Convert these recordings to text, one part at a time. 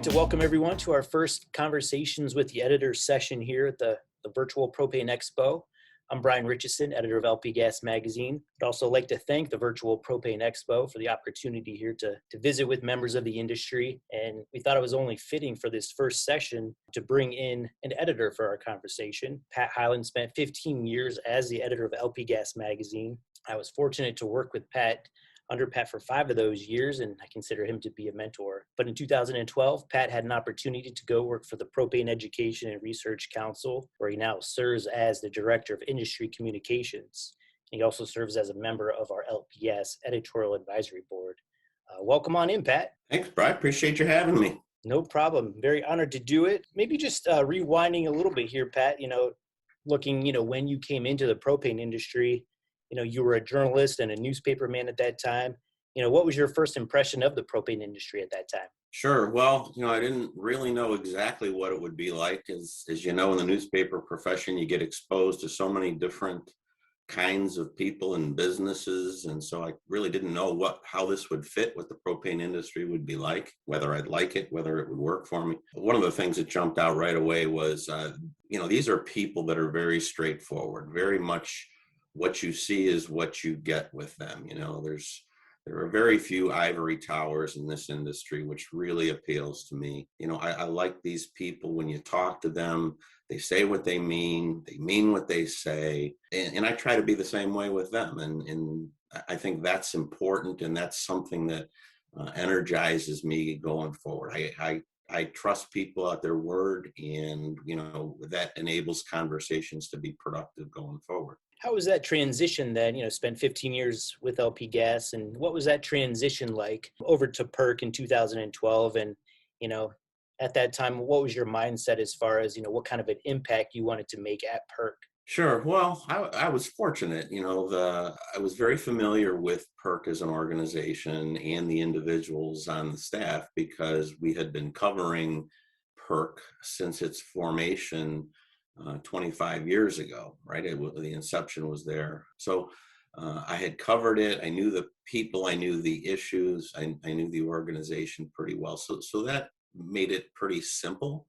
to welcome everyone to our first Conversations with the Editor session here at the virtual Propane Expo. I'm Brian Richardson, editor of LP Gas Magazine. I'd also like to thank the virtual Propane Expo for the opportunity here to visit with members of the industry. And we thought it was only fitting for this first session to bring in an editor for our conversation. Pat Hyland spent 15 years as the editor of LP Gas Magazine. I was fortunate to work with under Pat for 5 of those years, and I consider him to be a mentor. But in 2012, Pat had an opportunity to go work for the Propane Education and Research Council, where he now serves as the Director of Industry Communications. He also serves as a member of our LPS Editorial Advisory Board. Welcome on in, Pat. Thanks, Brian. Appreciate you having me. No problem. Very honored to do it. Maybe just rewinding a little bit here, Pat, looking, when you came into the propane industry, you were a journalist and a newspaper man at that time. What was your first impression of the propane industry at that time? Sure. Well, I didn't really know exactly what it would be like. As you know, in the newspaper profession, you get exposed to so many different kinds of people and businesses. And so I really didn't know how this would fit, what the propane industry would be like, whether I'd like it, whether it would work for me. One of the things that jumped out right away was, these are people that are very straightforward, very much what you see is what you get with them. There are very few ivory towers in this industry, which really appeals to me. I like these people. When you talk to them, they say what they mean what they say. And I try to be the same way with them. And I think that's important. And that's something that energizes me going forward. I trust people at their word, and, that enables conversations to be productive going forward. How was that transition then, spent 15 years with LP Gas, and what was that transition like over to PERC in 2012? And, at that time, what was your mindset as far as, what kind of an impact you wanted to make at PERC? Sure. Well, I was fortunate, I was very familiar with PERC as an organization and the individuals on the staff, because we had been covering PERC since its formation 25 years ago, right? The inception was there. So I had covered it. I knew the people, I knew the issues, I knew the organization pretty well. So that made it pretty simple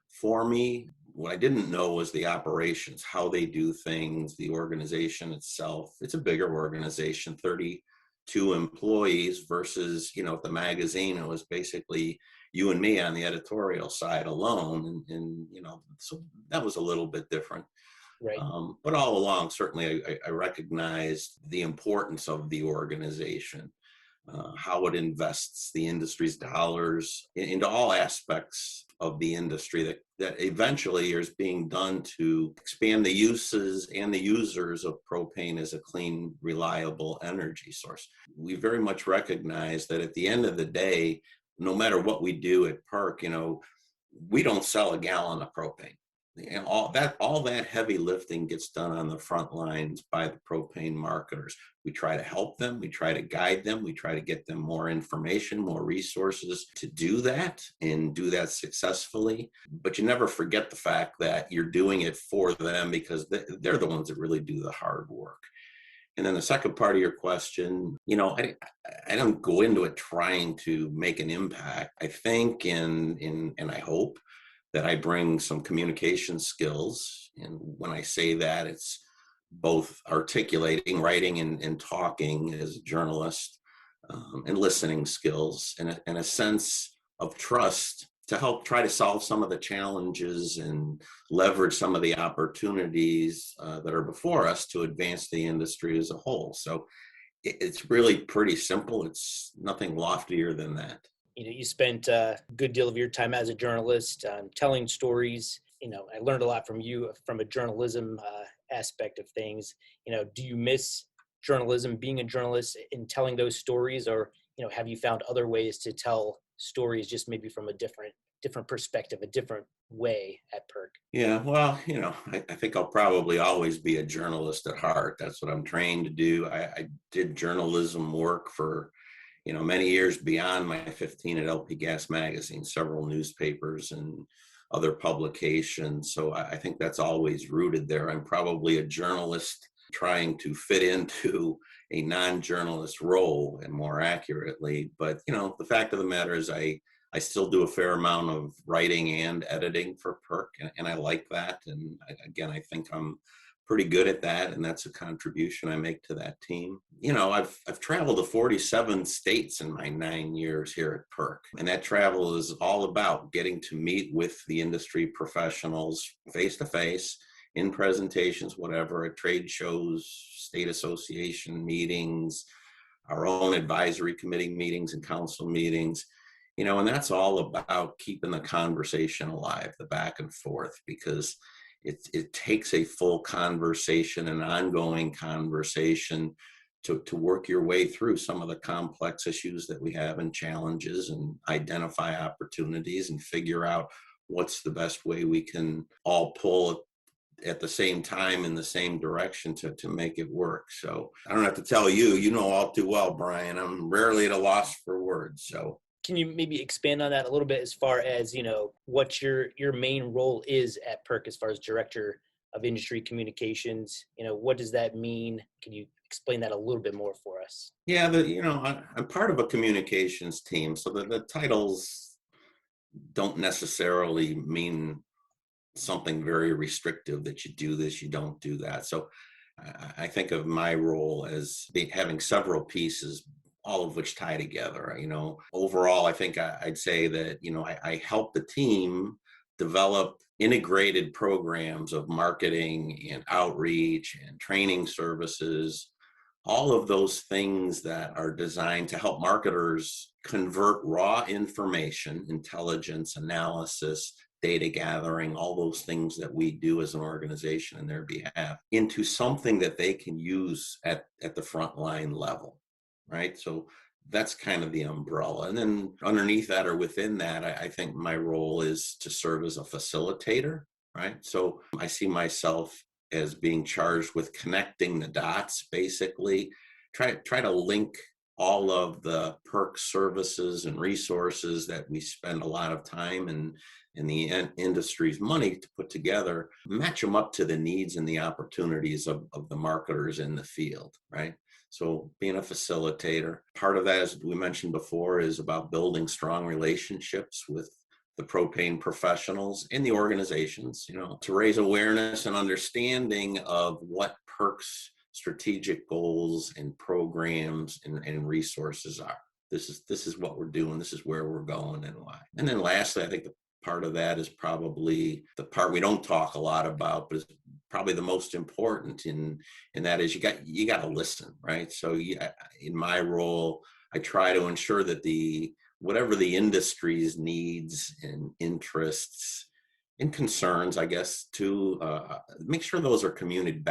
for me. What I didn't know was the operations, how they do things, the organization itself. It's a bigger organization, 32 employees versus, at the magazine, it was basically you and me on the editorial side alone. And so that was a little bit different. Right. But all along, certainly I recognized the importance of the organization, how it invests the industry's dollars into all aspects of the industry that eventually is being done to expand the uses and the users of propane as a clean, reliable energy source. We very much recognize that at the end of the day, no matter what we do at PERC, we don't sell a gallon of propane. And all that heavy lifting gets done on the front lines by the propane marketers. We try to help them, we try to guide them, we try to get them more information, more resources to do that and do that successfully. But you never forget the fact that you're doing it for them, because they're the ones that really do the hard work. And then the second part of your question, I don't go into it trying to make an impact. I think and I hope that I bring some communication skills. And when I say that, it's both articulating, writing, and talking as a journalist, and listening skills, and a sense of trust to help try to solve some of the challenges and leverage some of the opportunities that are before us to advance the industry as a whole. So it's really pretty simple. It's nothing loftier than that. You spent a good deal of your time as a journalist telling stories. I learned a lot from you from a journalism aspect of things. Do you miss journalism, being a journalist, in telling those stories, or have you found other ways to tell stories just maybe from a different perspective, a different way at PERC? Yeah, well, I think I'll probably always be a journalist at heart. That's what I'm trained to do. I did journalism work for many years beyond my 15 at LP Gas Magazine, several newspapers and other publications. So I think that's always rooted there. I'm probably a journalist trying to fit into a non-journalist role, and more accurately. But, the fact of the matter is I I still do a fair amount of writing and editing for PERC, and I like that. And again, I think I'm pretty good at that, and that's a contribution I make to that team. I've traveled to 47 states in my 9 years here at PERC, and that travel is all about getting to meet with the industry professionals face to face, in presentations, whatever, at trade shows, state association meetings, our own advisory committee meetings and council meetings. And that's all about keeping the conversation alive, the back and forth, because it takes a full conversation, an ongoing conversation, to work your way through some of the complex issues that we have and challenges, and identify opportunities and figure out what's the best way we can all pull at the same time in the same direction to make it work. So I don't have to tell you, you know all too well, Brian, I'm rarely at a loss for words. So can you maybe expand on that a little bit as far as, what your main role is at PERC as far as Director of Industry Communications? What does that mean? Can you explain that a little bit more for us? Yeah, I'm part of a communications team, so the titles don't necessarily mean something very restrictive, that you do this, you don't do that. So I think of my role as having several pieces, all of which tie together. Overall, I think I'd say that, I help the team develop integrated programs of marketing and outreach and training services, all of those things that are designed to help marketers convert raw information, intelligence, analysis, data gathering, all those things that we do as an organization in their behalf, into something that they can use at the frontline level, right? So that's kind of the umbrella. And then underneath that, or within that, I think my role is to serve as a facilitator, right? So I see myself as being charged with connecting the dots, basically, try to link all of the PERC services and resources that we spend a lot of time and the industry's money to put together, match them up to the needs and the opportunities of the marketers in the field, right? So being a facilitator, part of that, as we mentioned before, is about building strong relationships with the propane professionals in the organizations, to raise awareness and understanding of what PERC's strategic goals and programs and resources are. This is what we're doing. This is where we're going and why. And then lastly, I think the part of that is probably the part we don't talk a lot about, but is probably the most important, and that is you got to listen, right? So in my role, I try to ensure that whatever the industry's needs and interests and concerns, I guess, to make sure those are communicated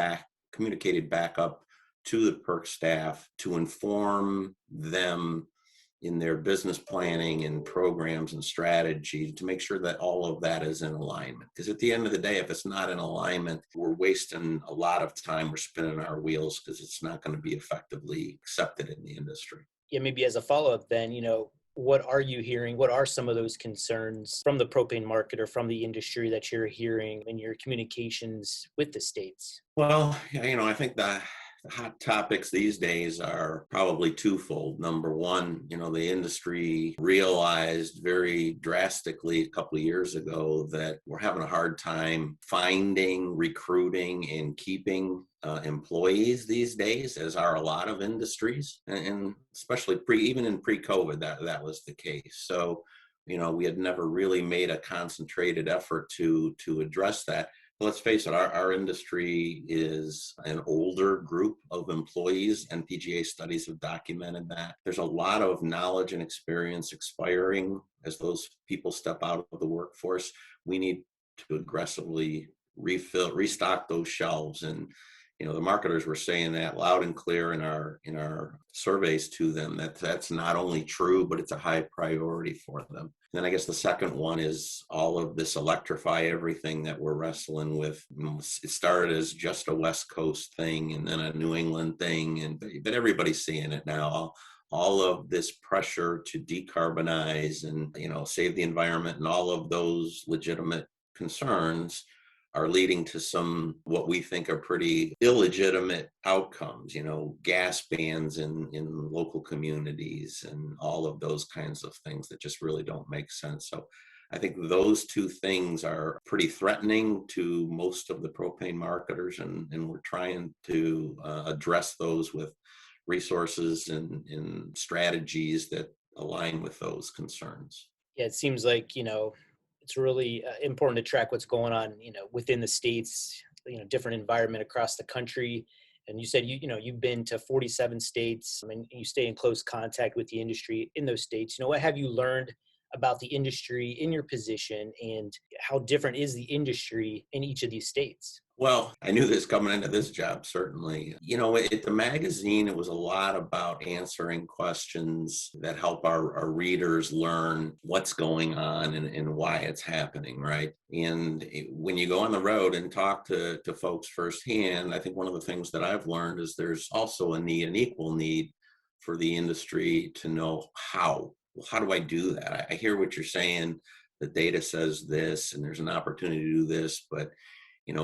back up to the PERC staff, to inform them in their business planning and programs and strategy, to make sure that all of that is in alignment. Because at the end of the day, if it's not in alignment, we're wasting a lot of time. We're spinning our wheels, because it's not going to be effectively accepted in the industry. Yeah, maybe as a follow-up then, what are you hearing? What are some of those concerns from the propane market or from the industry that you're hearing in your communications with the states? Well, I think the hot topics these days are probably twofold. Number one, the industry realized very drastically a couple of years ago that we're having a hard time finding, recruiting, and keeping employees these days, as are a lot of industries, and especially even in pre-COVID, that was the case. So, we had never really made a concentrated effort to address that. Let's face it, our industry is an older group of employees, and PGA studies have documented that. There's a lot of knowledge and experience expiring as those people step out of the workforce. We need to aggressively restock those shelves. And the marketers were saying that loud and clear in our surveys to them, that's not only true, but it's a high priority for them. And then I guess the second one is all of this electrify everything that we're wrestling with. It started as just a West Coast thing, and then a New England thing, but everybody's seeing it now. All of this pressure to decarbonize and save the environment, and all of those legitimate concerns are leading to some what we think are pretty illegitimate outcomes, gas bans in local communities and all of those kinds of things that just really don't make sense. So I think those two things are pretty threatening to most of the propane marketers, and we're trying to address those with resources and strategies that align with those concerns. Yeah, it seems like, it's really important to track what's going on, within the states, different environment across the country. And you said you've been to 47 states. I mean, you stay in close contact with the industry in those states. What have you learned about the industry in your position, and how different is the industry in each of these states? Well, I knew this coming into this job, certainly. At the magazine, it was a lot about answering questions that help our readers learn what's going on and why it's happening, right? And when you go on the road and talk to folks firsthand, I think one of the things that I've learned is there's also an equal need for the industry to know how. Well, how do I do that? I hear what you're saying. The data says this, and there's an opportunity to do this, but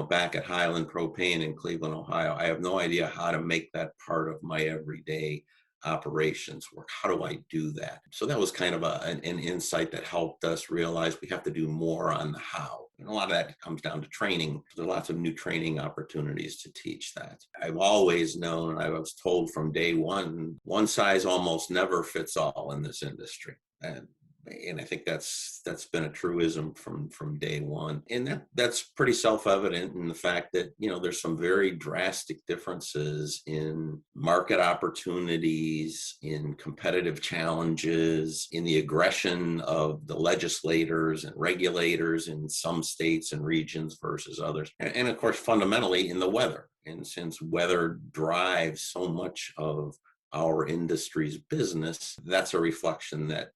back at Highland Propane in Cleveland, Ohio, I have no idea how to make that part of my everyday operations work. How do I do that? So that was kind of an insight that helped us realize we have to do more on the how. And a lot of that comes down to training. There's lots of new training opportunities to teach that. I've always known, and I was told from day one size almost never fits all in this industry. And I think that's been a truism from day one. And that's pretty self-evident in the fact that, there's some very drastic differences in market opportunities, in competitive challenges, in the aggression of the legislators and regulators in some states and regions versus others. And of course, fundamentally in the weather. And since weather drives so much of our industry's business, that's a reflection that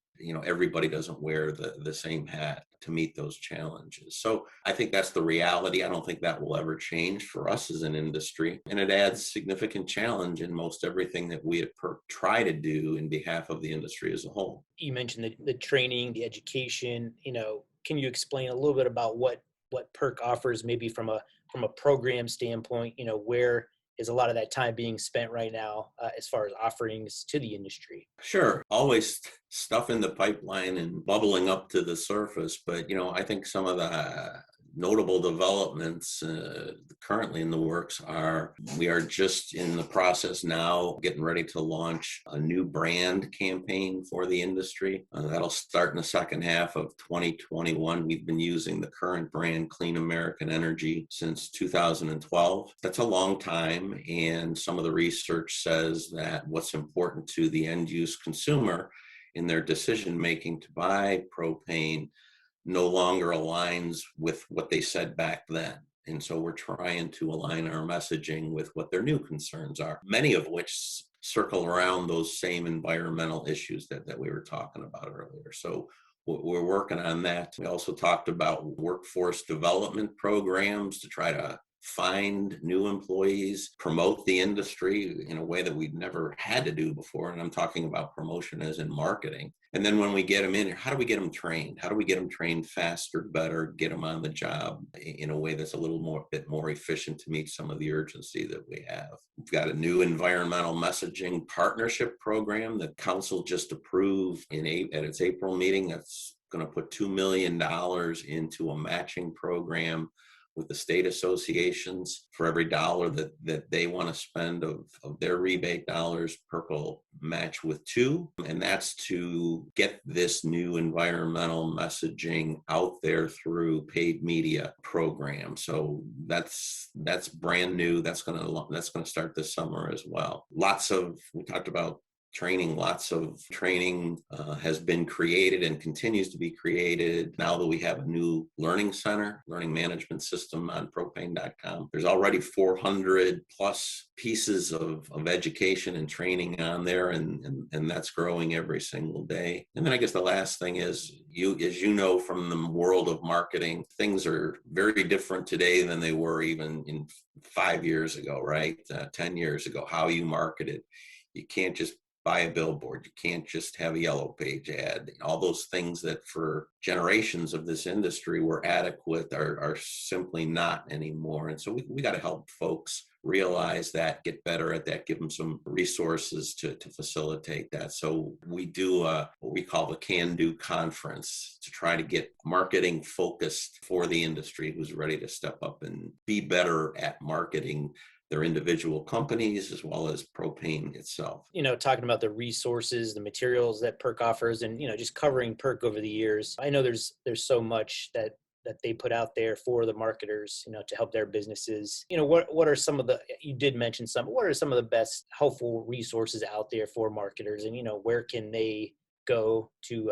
everybody doesn't wear the same hat to meet those challenges. So I think that's the reality. I don't think that will ever change for us as an industry. And it adds significant challenge in most everything that we at PERC try to do in behalf of the industry as a whole. You mentioned the training, the education. Can you explain a little bit about what PERC offers, maybe from a program standpoint? Where is a lot of that time being spent right now as far as offerings to the industry? Sure. Always stuff in the pipeline and bubbling up to the surface. But, I think some of the notable developments currently in the works are we are just in the process now getting ready to launch a new brand campaign for the industry. That'll start in the second half of 2021. We've been using the current brand Clean American Energy since 2012. That's a long time, and some of the research says that what's important to the end use consumer in their decision making to buy propane no longer aligns with what they said back then. And so we're trying to align our messaging with what their new concerns are, many of which circle around those same environmental issues that we were talking about earlier. So we're working on that. We also talked about workforce development programs to try to find new employees, promote the industry in a way that we've never had to do before. And I'm talking about promotion as in marketing. And then when we get them in here, how do we get them trained? How do we get them trained faster, better, get them on the job in a way that's a bit more efficient to meet some of the urgency that we have? We've got a new environmental messaging partnership program that council just approved at its April meeting. That's going to put $2 million into a matching program with the state associations. For every dollar that they want to spend of their rebate dollars, PERC will match with $2. And that's to get this new environmental messaging out there through paid media program. So that's brand new. That's going to start this summer as well. We talked about training. Lots of training has been created and continues to be created now that we have a new learning management system on propane.com. There's already 400 plus pieces of education and training on there, and that's growing every single day. And then I guess the last thing is, as you know from the world of marketing, things are very different today than they were even in 5 years ago, right? 10 years ago, how you marketed. You can't just buy a billboard. You can't just have a yellow page ad. All those things that for generations of this industry were adequate are simply not anymore. And so we got to help folks realize that, get better at that, give them some resources to facilitate that. So we do what we call the Can Do Conference to try to get marketing focused for the industry who's ready to step up and be better at marketing their individual companies as well as propane itself. Talking about the resources, the materials that PERC offers, and just covering PERC over the years. I know there's so much that they put out there for the marketers, to help their businesses. What are some of you did mention some, what are some of the best helpful resources out there for marketers, and where can they go to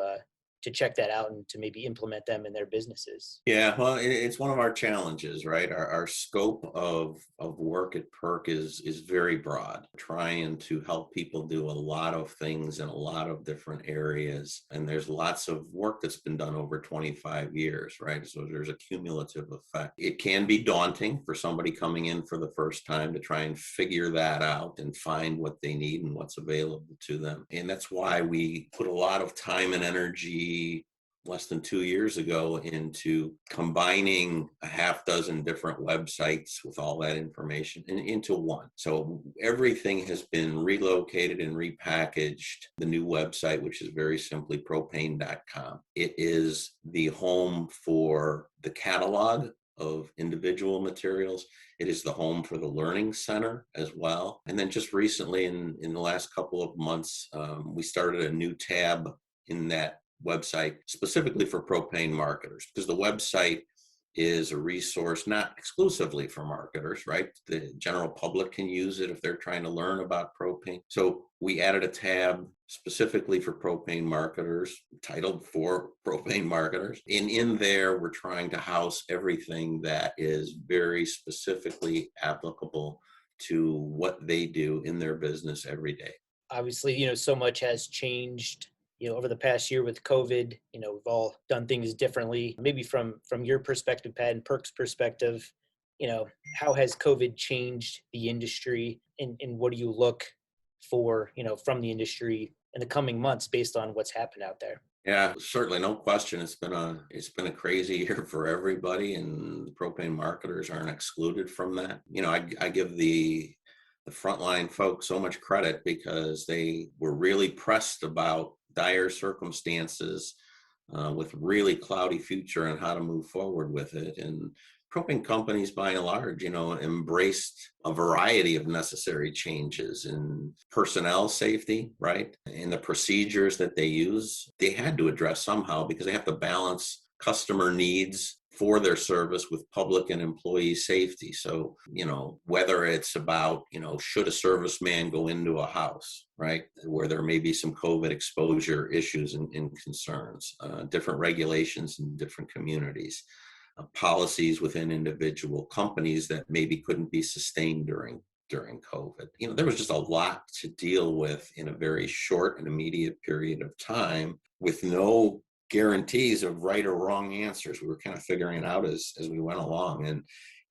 check that out and to maybe implement them in their businesses? Yeah, well, it's one of our challenges, right? Our scope of work at PERC is very broad, trying to help people do a lot of things in a lot of different areas. And there's lots of work that's been done over 25 years, right? So there's a cumulative effect. It can be daunting for somebody coming in for the first time to try and figure that out and find what they need and what's available to them. And that's why we put a lot of time and energy less than 2 years ago into combining a half dozen different websites with all that information into one. So everything has been relocated and repackaged. The new website, which is very simply propane.com. It is the home for the catalog of individual materials. It is the home for the Learning Center as well. And then just recently, in the last couple of months, we started a new tab in that website specifically for propane marketers, because the website is a resource not exclusively for marketers, right? The general public can use it if they're trying to learn about propane. So we added a tab specifically for propane marketers, titled For Propane Marketers. And in there, we're trying to house everything that is very specifically applicable to what they do in their business every day. Obviously, so much has changed over the past year with COVID. We've all done things differently. Maybe from your perspective, Pat, and PERC's perspective, how has COVID changed the industry, and what do you look for, from the industry in the coming months based on what's happened out there? Yeah, certainly, no question. It's been a crazy year for everybody, and the propane marketers aren't excluded from that. I give the frontline folks so much credit because they were really pressed about dire circumstances with really cloudy future and how to move forward with it. And propane companies, by and large, embraced a variety of necessary changes in personnel safety, right? And the procedures that they use, they had to address somehow, because they have to balance customer needs for their service with public and employee safety. So, whether it's about, should a serviceman go into a house, right, where there may be some COVID exposure issues and concerns, different regulations in different communities, policies within individual companies that maybe couldn't be sustained during COVID. There was just a lot to deal with in a very short and immediate period of time with no guarantees of right or wrong answers. We were kind of figuring it out as we went along, and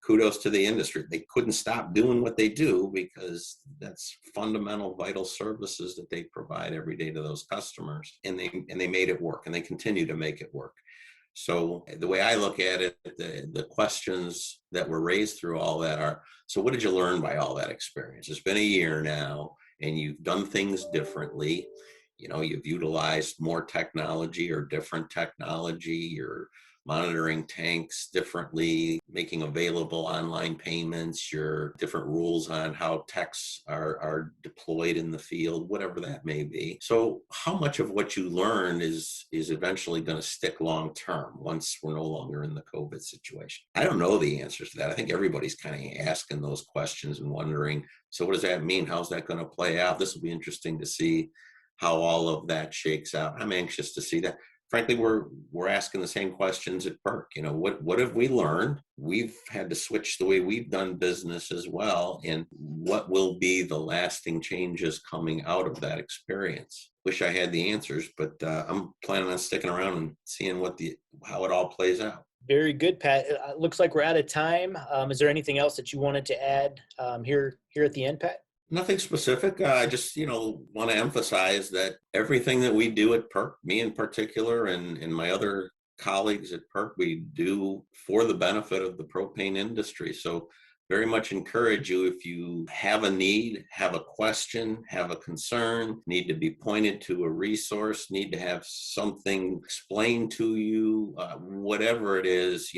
kudos to the industry. They couldn't stop doing what they do because that's fundamental, vital services that they provide every day to those customers, and they made it work, and they continue to make it work. So the way I look at it, the questions that were raised through all that are, so what did you learn by all that experience? It's been a year now, and you've done things differently. You've utilized more technology or different technology. You're monitoring tanks differently, making available online payments, your different rules on how techs are deployed in the field, whatever that may be. So how much of what you learned is eventually going to stick long term once we're no longer in the COVID situation? I don't know the answers to that. I think everybody's kind of asking those questions and wondering, so what does that mean? How's that going to play out? This will be interesting to see how all of that shakes out. I'm anxious to see that. Frankly, we're asking the same questions at PERC. What have we learned? We've had to switch the way we've done business as well. And what will be the lasting changes coming out of that experience? Wish I had the answers, but I'm planning on sticking around and seeing how it all plays out. Very good, Pat. It looks like we're out of time. Is there anything else that you wanted to add here at the end, Pat? Nothing specific. I just, want to emphasize that everything that we do at PERC, me in particular, and my other colleagues at PERC, we do for the benefit of the propane industry. So very much encourage you, if you have a need, have a question, have a concern, need to be pointed to a resource, need to have something explained to you, whatever it is,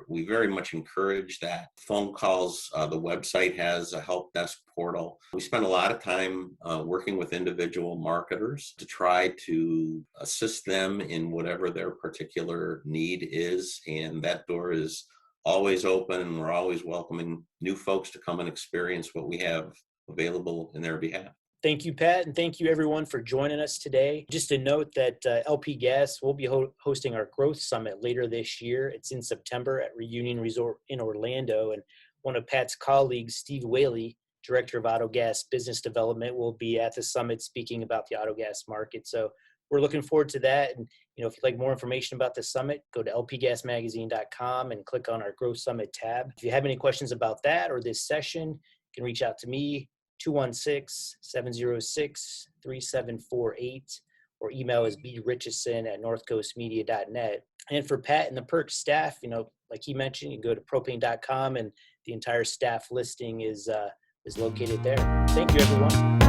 we very much encourage that. Phone calls, the website has a help desk portal. We spend a lot of time working with individual marketers to try to assist them in whatever their particular need is, and that door is always open, and we're always welcoming new folks to come and experience what we have available in their behalf. Thank you, Pat, and thank you everyone for joining us today. Just to note that LP Gas will be hosting our Growth Summit later this year. It's in September at Reunion Resort in Orlando, and one of Pat's colleagues, Steve Whaley, Director of Autogas Business Development, will be at the summit speaking about the autogas market. So we're looking forward to that. And if you'd like more information about the summit, go to lpgasmagazine.com and click on our Growth Summit tab. If you have any questions about that or this session, you can reach out to me, 216-706-3748, or email is brichison@northcoastmedia.net. And for Pat and the PERC staff, like he mentioned, you can go to propane.com and the entire staff listing is located there. Thank you, everyone.